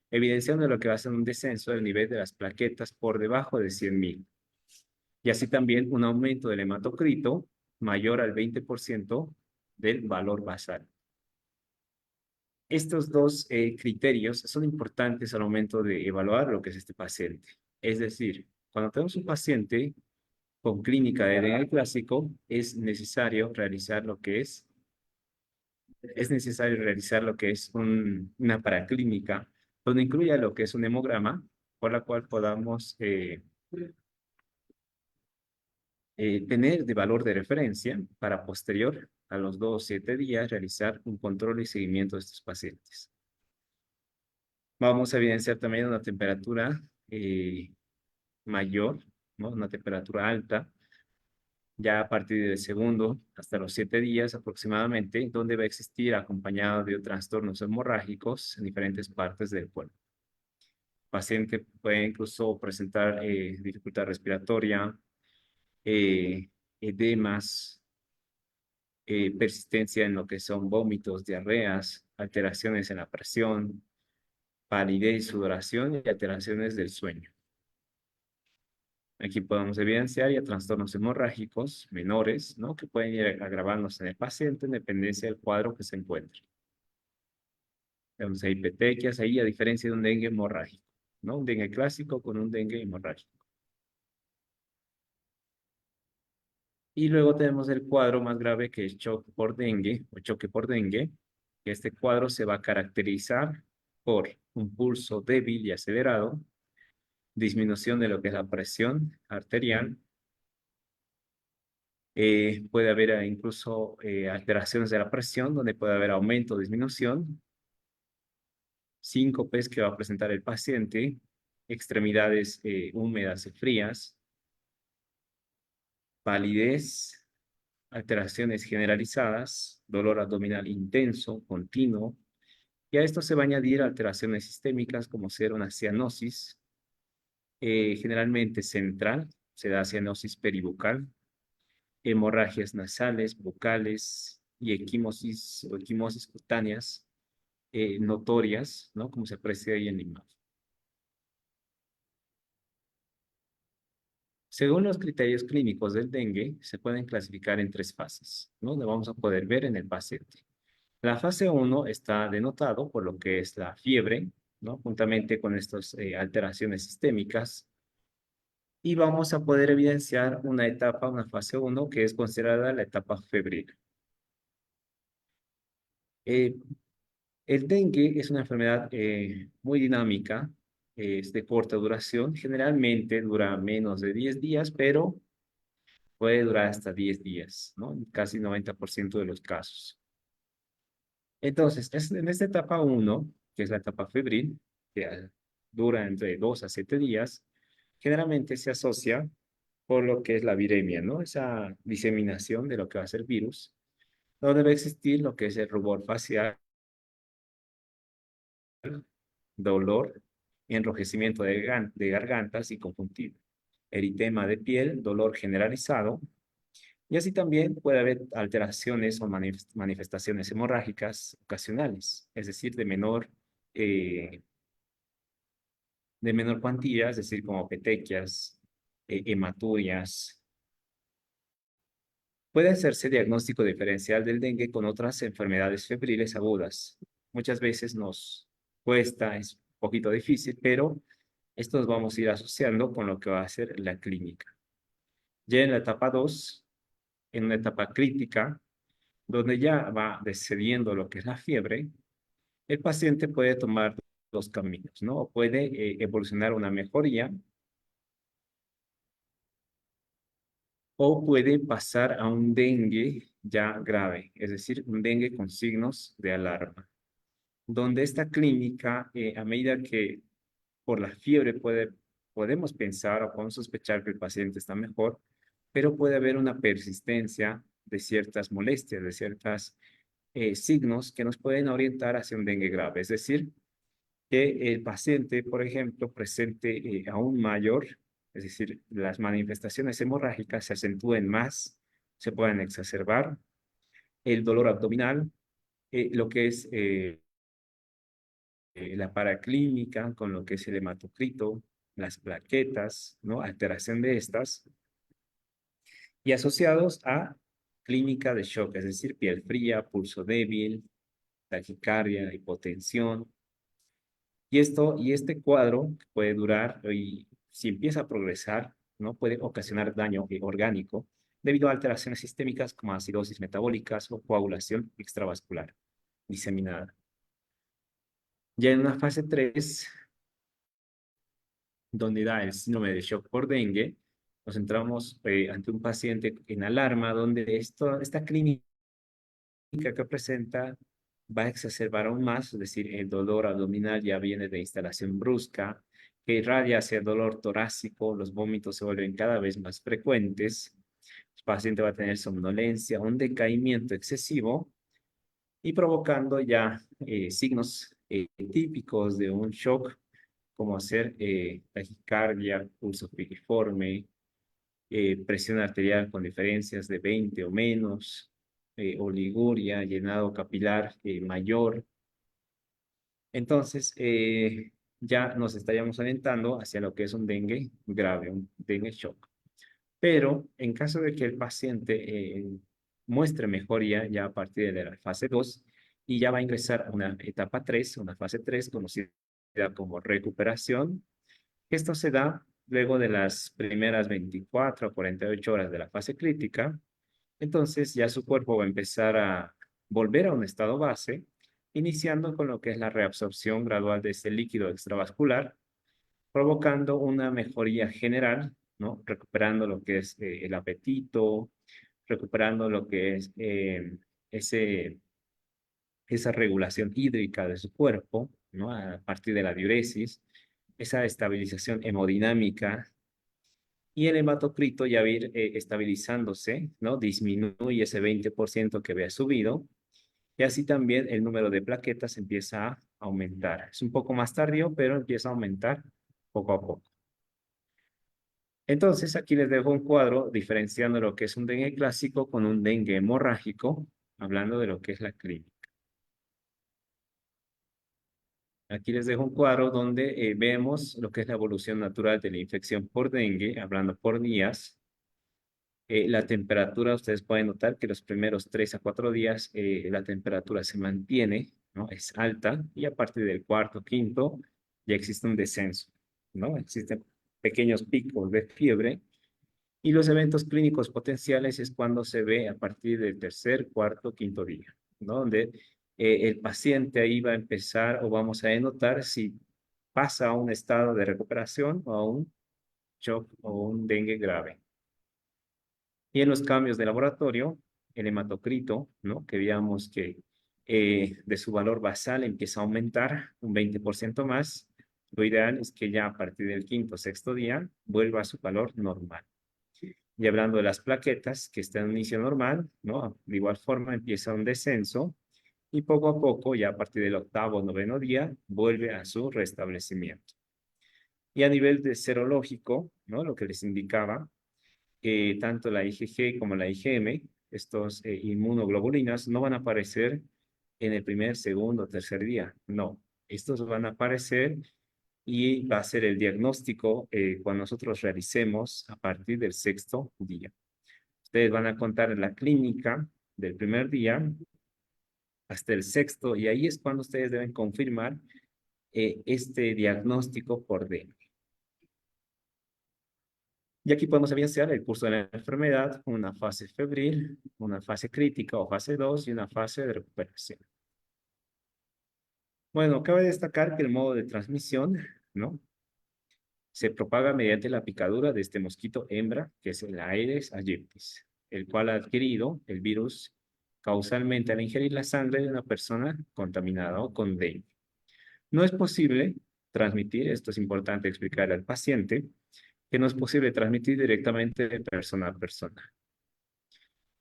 evidenciando lo que va a ser un descenso del nivel de las plaquetas por debajo de 100.000. Y así también un aumento del hematocrito mayor al 20% del valor basal. Estos dos criterios son importantes al momento de evaluar lo que es este paciente. Es decir, cuando tenemos un paciente con clínica de dengue clásico, es necesario realizar lo que es una paraclínica, donde incluya lo que es un hemograma, por la cual podamos tener de valor de referencia para posterior a los 2 o 7 días realizar un control y seguimiento de estos pacientes. Vamos a evidenciar también una temperatura mayor, ¿no? Una temperatura alta, ya a partir del segundo hasta los 7 días aproximadamente, donde va a existir acompañado de trastornos hemorrágicos en diferentes partes del cuerpo. El paciente puede incluso presentar dificultad respiratoria, edemas, persistencia en lo que son vómitos, diarreas, alteraciones en la presión, palidez, sudoración y alteraciones del sueño. Aquí podemos evidenciar ya trastornos hemorrágicos menores, ¿no? Que pueden ir agravándose en el paciente en dependencia del cuadro que se encuentre. Tenemos ahí petequias, ahí a diferencia de un dengue hemorrágico, ¿no? Un dengue clásico con un dengue hemorrágico. Y luego tenemos el cuadro más grave que es shock por dengue o choque por dengue, que este cuadro se va a caracterizar por un pulso débil y acelerado, disminución de lo que es la presión arterial, puede haber incluso alteraciones de la presión, donde puede haber aumento o disminución, síncopes que va a presentar el paciente, extremidades húmedas y frías, palidez, alteraciones generalizadas, dolor abdominal intenso, continuo, y a esto se va a añadir alteraciones sistémicas como ser una cianosis, generalmente central, se da cianosis peribucal, hemorragias nasales, bucales y equimosis o equimosis cutáneas notorias, ¿no? Como se aprecia ahí en la imagen. Según los criterios clínicos del dengue, se pueden clasificar en 3 fases, ¿no? Lo vamos a poder ver en el paciente. La fase 1 está denotado por lo que es la fiebre, ¿no? Juntamente con estas alteraciones sistémicas. Y vamos a poder evidenciar una etapa, una fase 1, que es considerada la etapa febril. Eh, el dengue es una enfermedad muy dinámica, es de corta duración, generalmente dura menos de 10 días, pero puede durar hasta 10 días, ¿no? En casi 90% de los casos. Entonces, en esta etapa 1, que es la etapa febril, que dura entre 2 a 7 días, generalmente se asocia por lo que es la viremia, ¿no? Esa diseminación de lo que va a ser virus, donde va a existir lo que es el rubor facial, dolor, enrojecimiento de gargantas y conjuntiva, eritema de piel, dolor generalizado, y así también puede haber alteraciones o manifestaciones hemorrágicas ocasionales, es decir, eh, de menor cuantía, es decir, como petequias, hematurias. Puede hacerse diagnóstico diferencial del dengue con otras enfermedades febriles agudas. Muchas veces nos cuesta, es un poquito difícil, pero estos vamos a ir asociando con lo que va a ser la clínica. Ya en la etapa 2, en una etapa crítica, donde ya va descendiendo lo que es la fiebre, el paciente puede tomar 2 caminos, ¿no? Puede evolucionar una mejoría o puede pasar a un dengue ya grave, es decir, un dengue con signos de alarma, donde esta clínica, a medida que por la fiebre podemos pensar o podemos sospechar que el paciente está mejor, pero puede haber una persistencia de ciertas molestias, de ciertas signos que nos pueden orientar hacia un dengue grave. Es decir, que el paciente, por ejemplo, presente aún mayor, es decir, las manifestaciones hemorrágicas se acentúen más, se puedan exacerbar, el dolor abdominal, lo que es la paraclínica, con lo que es el hematocrito, las plaquetas, ¿no? Alteración de estas, y asociados a clínica de shock, es decir, piel fría, pulso débil, taquicardia, hipotensión. Y este cuadro puede durar, y si empieza a progresar, ¿no? Puede ocasionar daño orgánico debido a alteraciones sistémicas como acidosis metabólicas o coagulación extravascular diseminada. Ya en una fase 3 donde da el síndrome de shock por dengue, nos entramos ante un paciente en alarma donde esta clínica que presenta va a exacerbar aún más, es decir, el dolor abdominal ya viene de instalación brusca, que irradia hacia el dolor torácico, los vómitos se vuelven cada vez más frecuentes, el paciente va a tener somnolencia, un decaimiento excesivo y provocando ya signos típicos de un shock, como ser taquicardia, pulso piriforme, presión arterial con diferencias de 20 o menos, oliguria, llenado capilar mayor. Entonces, ya nos estaríamos orientando hacia lo que es un dengue grave, un dengue shock. Pero en caso de que el paciente muestre mejoría ya a partir de la fase 2 y ya va a ingresar a una etapa 3, una fase 3 conocida como recuperación, esto se da luego de las primeras 24 a 48 horas de la fase crítica. Entonces ya su cuerpo va a empezar a volver a un estado base, iniciando con lo que es la reabsorción gradual de ese líquido extravascular, provocando una mejoría general, ¿no? Recuperando lo que es el apetito, recuperando lo que es ese, esa regulación hídrica de su cuerpo, ¿no? A partir de la diuresis, esa estabilización hemodinámica y el hematocrito ya va a ir estabilizándose, ¿no? Disminuye ese 20% que había subido y así también el número de plaquetas empieza a aumentar. Es un poco más tardío, pero empieza a aumentar poco a poco. Entonces, aquí les dejo un cuadro diferenciando lo que es un dengue clásico con un dengue hemorrágico, hablando de lo que es la clínica. Aquí les dejo un cuadro donde vemos lo que es la evolución natural de la infección por dengue, hablando por días. La temperatura, ustedes pueden notar que los primeros 3 a 4 días la temperatura se mantiene, ¿no? Es alta y a partir del cuarto, quinto, ya existe un descenso, ¿no? Existen pequeños picos de fiebre y los eventos clínicos potenciales es cuando se ve a partir del tercer, cuarto, quinto día, ¿no? Donde el paciente ahí va a empezar o vamos a notar si pasa a un estado de recuperación o a un shock o un dengue grave. Y en los cambios de laboratorio, el hematocrito, ¿no? Que veamos que de su valor basal empieza a aumentar un 20% más. Lo ideal es que ya a partir del quinto o sexto día vuelva a su valor normal. Y hablando de las plaquetas, que está en un inicio normal, ¿no? De igual forma empieza un descenso y poco a poco, ya a partir del octavo o noveno día, vuelve a su restablecimiento. Y a nivel de serológico, ¿no? Lo que les indicaba, tanto la IgG como la IgM, estos inmunoglobulinas, no van a aparecer en el primer, segundo o tercer día. No, estos van a aparecer y va a ser el diagnóstico cuando nosotros realicemos a partir del sexto día. Ustedes van a contar en la clínica del primer día hasta el sexto y ahí es cuando ustedes deben confirmar este diagnóstico por dengue. Y aquí podemos evidenciar el curso de la enfermedad, una fase febril, una fase crítica o fase 2 y una fase de recuperación. Bueno, cabe destacar que el modo de transmisión, ¿no? Se propaga mediante la picadura de este mosquito hembra, que es el Aedes aegypti, el cual ha adquirido el virus causalmente al ingerir la sangre de una persona contaminada o con dengue. No es posible transmitir, esto es importante explicarle al paciente, que no es posible transmitir directamente de persona a persona.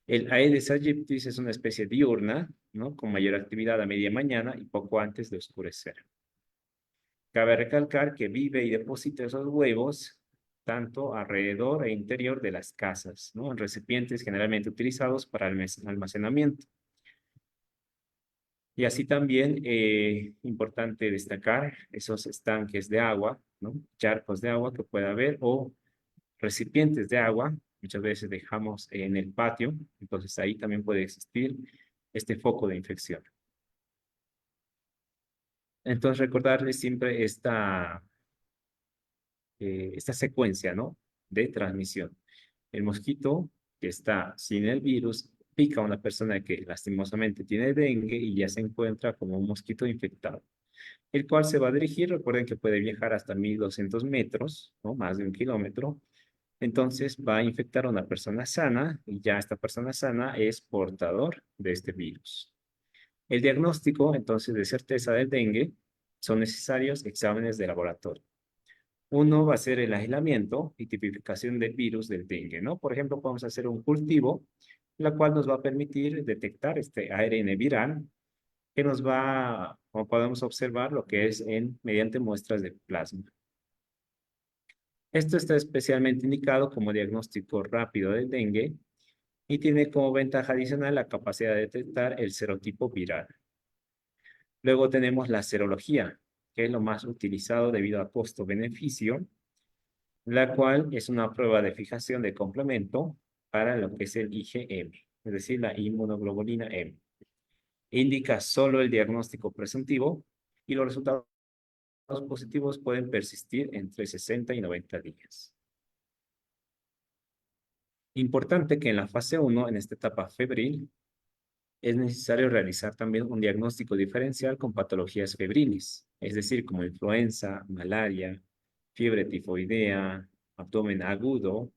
El Aedes aegypti es una especie diurna, ¿no? Con mayor actividad a media mañana y poco antes de oscurecer. Cabe recalcar que vive y deposita esos huevos tanto alrededor e interior de las casas, ¿no? En recipientes generalmente utilizados para almacenamiento. Y así también, importante destacar esos estanques de agua, ¿no? Charcos de agua que pueda haber o recipientes de agua. Muchas veces dejamos en el patio, entonces ahí también puede existir este foco de infección. Entonces recordarles siempre esta secuencia, ¿no? De transmisión. El mosquito que está sin el virus pica a una persona que lastimosamente tiene dengue y ya se encuentra como un mosquito infectado, el cual se va a dirigir, recuerden que puede viajar hasta 1.200 metros, ¿no? Más de 1 kilómetro. Entonces va a infectar a una persona sana y ya esta persona sana es portador de este virus. El diagnóstico, entonces, de certeza del dengue, son necesarios exámenes de laboratorio. Uno va a ser el aislamiento y tipificación del virus del dengue, ¿no? Por ejemplo, podemos hacer un cultivo, la cual nos va a permitir detectar este ARN viral que nos va, como podemos observar, lo que es mediante muestras de plasma. Esto está especialmente indicado como diagnóstico rápido del dengue y tiene como ventaja adicional la capacidad de detectar el serotipo viral. Luego tenemos la serología, que es lo más utilizado debido a costo-beneficio, la cual es una prueba de fijación de complemento para lo que es el IgM, es decir, la inmunoglobulina M. Indica solo el diagnóstico presuntivo y los resultados positivos pueden persistir entre 60 y 90 días. Importante que en la fase 1, en esta etapa febril, es necesario realizar también un diagnóstico diferencial con patologías febriles, es decir, como influenza, malaria, fiebre tifoidea, abdomen agudo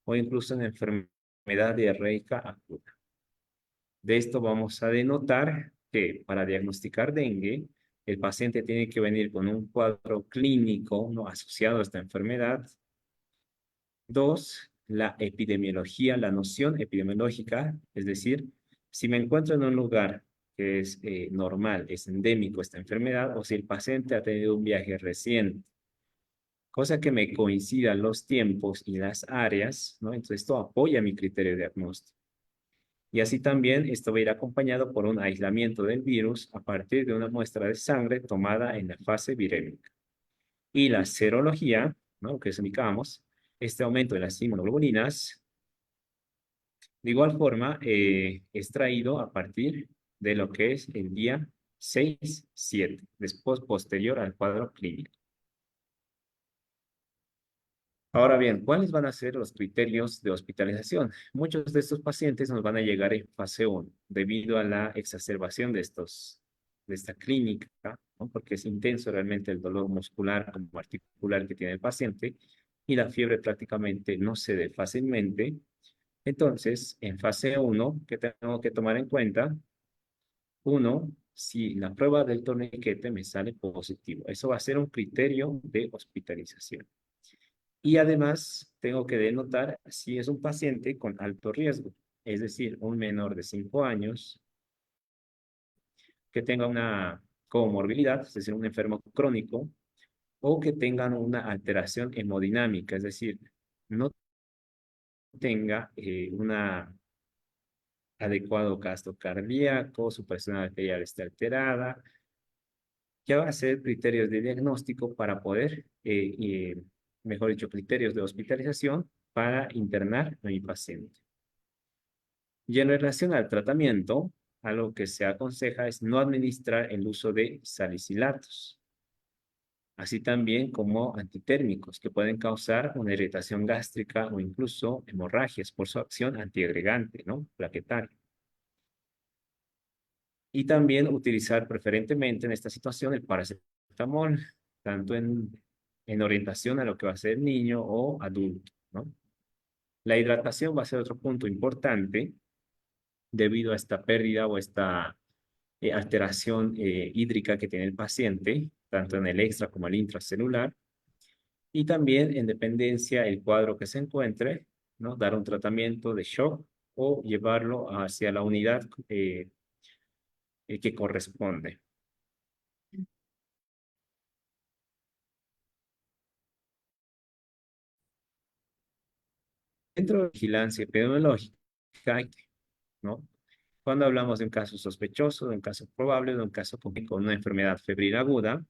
o incluso una enfermedad diarreica aguda. De esto vamos a denotar que para diagnosticar dengue, el paciente tiene que venir con un cuadro clínico no asociado a esta enfermedad. Dos, la epidemiología, la noción epidemiológica, es decir, si me encuentro en un lugar que es normal, es endémico esta enfermedad, o si el paciente ha tenido un viaje reciente, cosa que me coincidan los tiempos y las áreas, ¿no? Entonces esto apoya mi criterio diagnóstico. Y así también esto va a ir acompañado por un aislamiento del virus a partir de una muestra de sangre tomada en la fase virémica. Y la serología, ¿no? Que indicamos, este aumento de las inmunoglobulinas, de igual forma, es traído a partir de lo que es el día 6-7, después posterior al cuadro clínico. Ahora bien, ¿cuáles van a ser los criterios de hospitalización? Muchos de estos pacientes nos van a llegar en fase 1 debido a la exacerbación de esta clínica, ¿no? Porque es intenso realmente el dolor muscular como articular que tiene el paciente y la fiebre prácticamente no cede fácilmente. Entonces, en fase 1, ¿qué tengo que tomar en cuenta? Uno, si la prueba del torniquete me sale positivo. Eso va a ser un criterio de hospitalización. Y además, tengo que denotar si es un paciente con alto riesgo, es decir, un menor de 5 años que tenga una comorbilidad, es decir, un enfermo crónico, o que tengan una alteración hemodinámica, es decir, no tenga una adecuado gasto cardíaco, su presión arterial está alterada, ya va a ser criterios de diagnóstico para poder, mejor dicho, criterios de hospitalización para internar a mi paciente. Y en relación al tratamiento, algo que se aconseja es no administrar el uso de salicilatos, así también como antitérmicos que pueden causar una irritación gástrica o incluso hemorragias por su acción antiagregante, ¿no? Plaquetaria. Y también utilizar preferentemente en esta situación el paracetamol, tanto en orientación a lo que va a ser niño o adulto, ¿no? La hidratación va a ser otro punto importante debido a esta pérdida o esta alteración hídrica que tiene el paciente, tanto en el extra como el intracelular, y también en dependencia el cuadro que se encuentre, ¿no? Dar un tratamiento de shock o llevarlo hacia la unidad que corresponde. Dentro de la vigilancia epidemiológica, ¿no? Cuando hablamos de un caso sospechoso, de un caso probable, de un caso con una enfermedad febril aguda,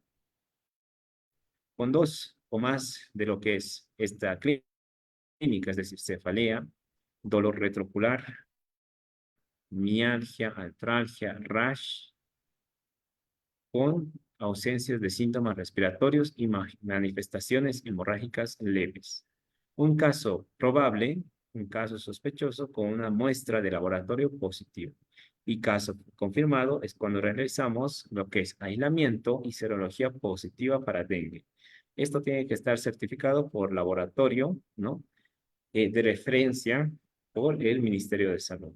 con dos o más de lo que es esta clínica, es decir, cefalea, dolor retroocular, mialgia, artralgia, rash, con ausencias de síntomas respiratorios y manifestaciones hemorrágicas leves. Un caso probable, un caso sospechoso con una muestra de laboratorio positivo. Y caso confirmado es cuando realizamos lo que es aislamiento y serología positiva para dengue. Esto tiene que estar certificado por laboratorio, ¿no? De referencia por el Ministerio de Salud.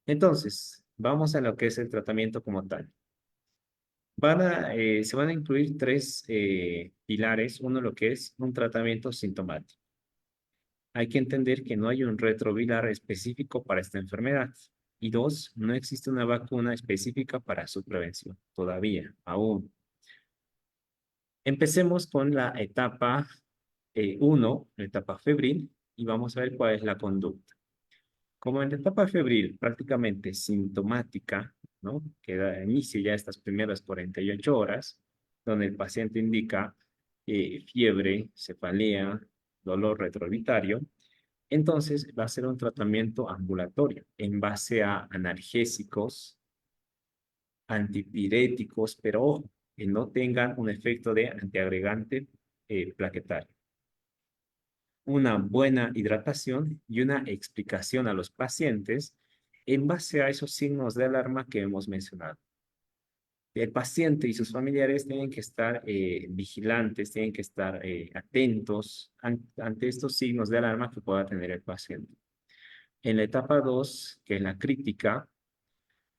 Entonces, vamos a lo que es el tratamiento como tal. Se van a incluir tres pilares. Uno, lo que es un tratamiento sintomático. Hay que entender que no hay un retroviral específico para esta enfermedad. Y dos, no existe una vacuna específica para su prevención, todavía, aún. Empecemos con la etapa 1, la etapa febril, y vamos a ver cuál es la conducta. Como en la etapa febril, prácticamente sintomática, ¿no? Inicia ya estas primeras 48 horas, donde el paciente indica fiebre, cefalea, dolor retroorbitario. Entonces va a ser un tratamiento ambulatorio en base a analgésicos, antipiréticos, pero ojo, que no tengan un efecto de antiagregante plaquetario. Una buena hidratación y una explicación a los pacientes en base a esos signos de alarma que hemos mencionado. El paciente y sus familiares tienen que estar vigilantes, tienen que estar atentos ante estos signos de alarma que pueda tener el paciente. En la etapa 2, que es la crítica,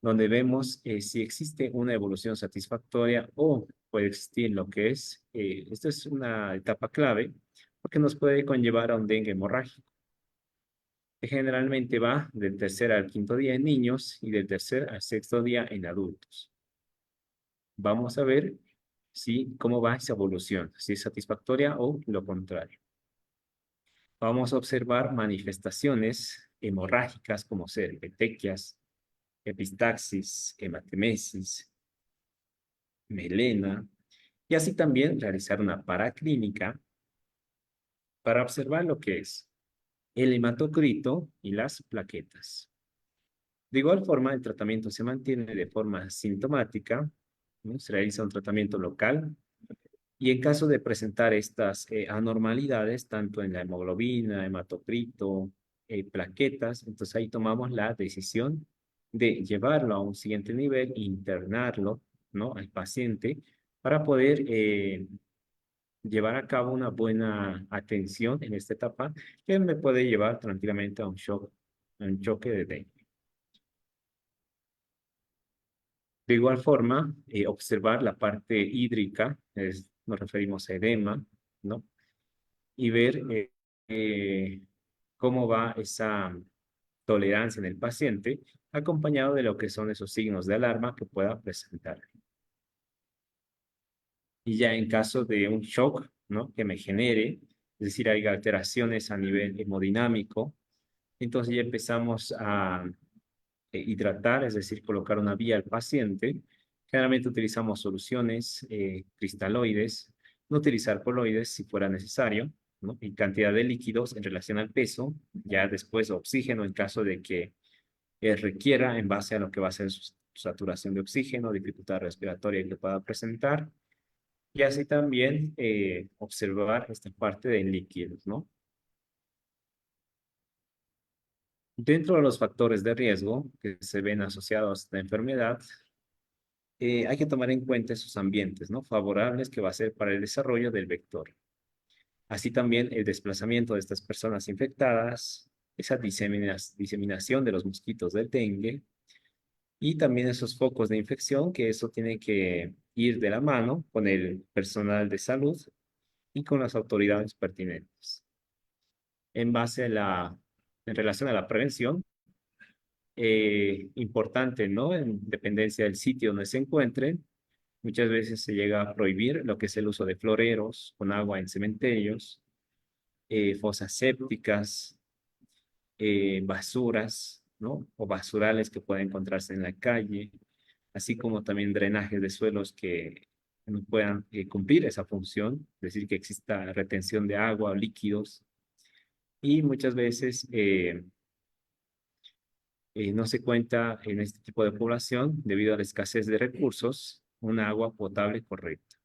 donde vemos si existe una evolución satisfactoria o puede existir lo que es, esto es una etapa clave, porque nos puede conllevar a un dengue hemorrágico, que generalmente va del tercer al quinto día en niños y del tercer al sexto día en adultos. Vamos a ver cómo va esa evolución, si es satisfactoria o lo contrario. Vamos a observar manifestaciones hemorrágicas como ser petequias, epistaxis, hematemesis, melena, y así también realizar una paraclínica para observar lo que es el hematocrito y las plaquetas. De igual forma, el tratamiento se mantiene de forma sintomática, ¿no? Se realiza un tratamiento local y en caso de presentar estas anormalidades, tanto en la hemoglobina, hematocrito, plaquetas, entonces ahí tomamos la decisión de llevarlo a un siguiente nivel, internarlo, ¿no? Al paciente para poder llevar a cabo una buena atención en esta etapa que me puede llevar tranquilamente a un choque de dengue. De igual forma, observar la parte hídrica, nos referimos a edema, ¿no? Y ver eh, cómo va esa tolerancia en el paciente, acompañado de lo que son esos signos de alarma que pueda presentar. Y ya en caso de un shock, ¿no? Que me genere, es decir, hay alteraciones a nivel hemodinámico, entonces ya empezamos a hidratar, es decir, colocar una vía al paciente. Generalmente utilizamos soluciones cristaloides, no utilizar coloides si fuera necesario, ¿no? Y cantidad de líquidos en relación al peso, ya después oxígeno en caso de que requiera en base a lo que va a ser su saturación de oxígeno, dificultad respiratoria que pueda presentar, y así también observar esta parte de líquidos, ¿no? Dentro de los factores de riesgo que se ven asociados a esta enfermedad, hay que tomar en cuenta esos ambientes, ¿no? Favorables que va a ser para el desarrollo del vector. Así también el desplazamiento de estas personas infectadas, esa diseminación de los mosquitos del dengue y también esos focos de infección, que eso tiene que ir de la mano con el personal de salud y con las autoridades pertinentes. En base a en relación a la prevención, importante, ¿no? En dependencia del sitio donde se encuentren, muchas veces se llega a prohibir lo que es el uso de floreros con agua en cementerios, fosas sépticas, basuras, ¿no? O basurales que pueden encontrarse en la calle, así como también drenajes de suelos que no puedan cumplir esa función, es decir, que exista retención de agua o líquidos. Y muchas veces no se cuenta en este tipo de población, debido a la escasez de recursos, una agua potable correcta.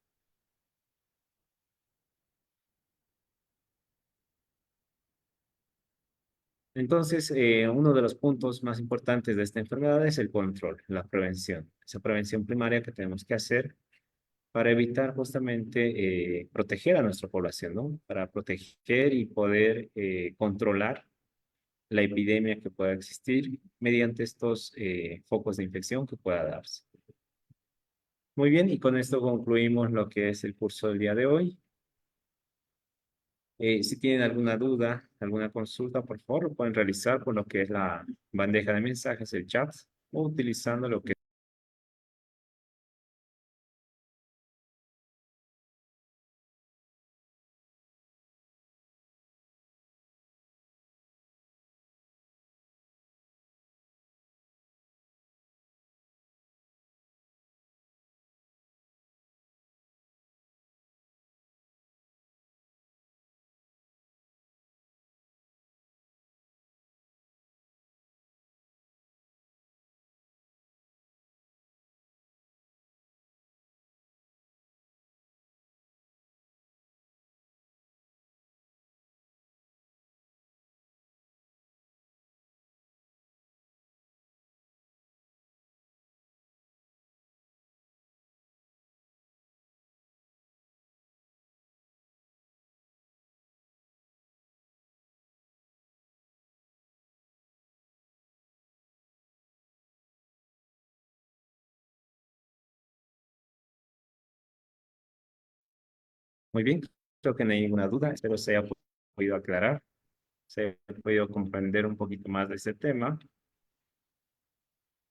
Entonces, uno de los puntos más importantes de esta enfermedad es el control, la prevención. Esa prevención primaria que tenemos que hacer para evitar justamente proteger a nuestra población, ¿no? Para proteger y poder controlar la epidemia que pueda existir mediante estos focos de infección que pueda darse. Muy bien, y con esto concluimos lo que es el curso del día de hoy. Si tienen alguna duda, alguna consulta, por favor, lo pueden realizar por lo que es la bandeja de mensajes, el chat, o utilizando lo que... Muy bien, creo que no hay ninguna duda, espero se haya podido aclarar, se haya podido comprender un poquito más de este tema.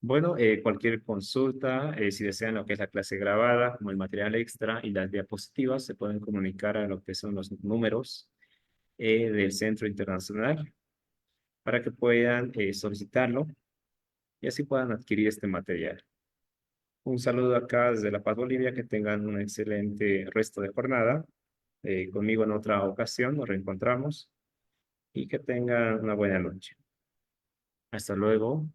Bueno, cualquier consulta, si desean lo que es la clase grabada, como el material extra y las diapositivas, se pueden comunicar a lo que son los números del Centro Internacional para que puedan solicitarlo y así puedan adquirir este material. Un saludo acá desde La Paz, Bolivia, que tengan un excelente resto de jornada. Conmigo en otra ocasión nos reencontramos y que tengan una buena noche. Hasta luego.